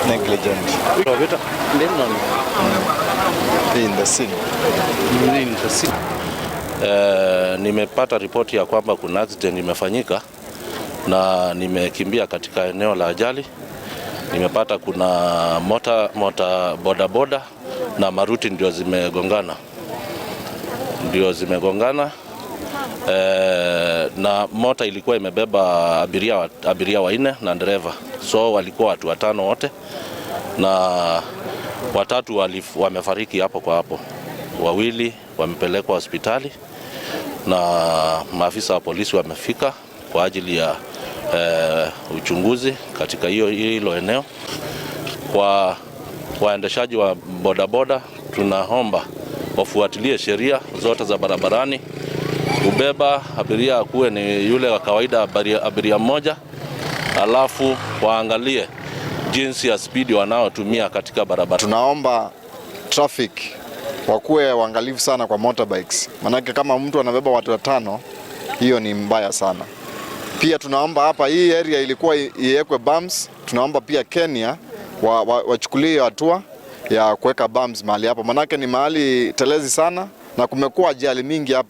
negligent in the scene. Nimepata ripoti ya kwamba kuna accident imefanyika na nimekimbia katika eneo la ajali. Nimepata kuna mota bodaboda na maruti ndio zimegongana. Na mota ilikuwa imebeba abiria wanne na dereva, so walikuwa watu watano wote, na watatu wamefariki hapo kwa hapo, wawili wamepelekwa hospitali na maafisa wa polisi wamefika kwa ajili ya uchunguzi katika hilo eneo. Kwa waendeshaji wa bodaboda tunaomba wafuatilie sheria zote za barabarani. Kubeba abiria akuwe ni yule wa kawaida, abiria mmoja, alafu waangalie jinsi ya speed wanaotumia katika barabara. Tunaomba traffic wakuwe waangalifu sana kwa motorbikes, manake kama mtu anabeba watu watano, hiyo ni mbaya sana. Pia tunaomba hapa hii area ilikuwa iwekwe bumps. Tunaomba pia Kenya wachukulie hatua ya kuweka bumps mahali hapa, manake ni mahali telezi sana na kumekuwa ajali mingi hapa.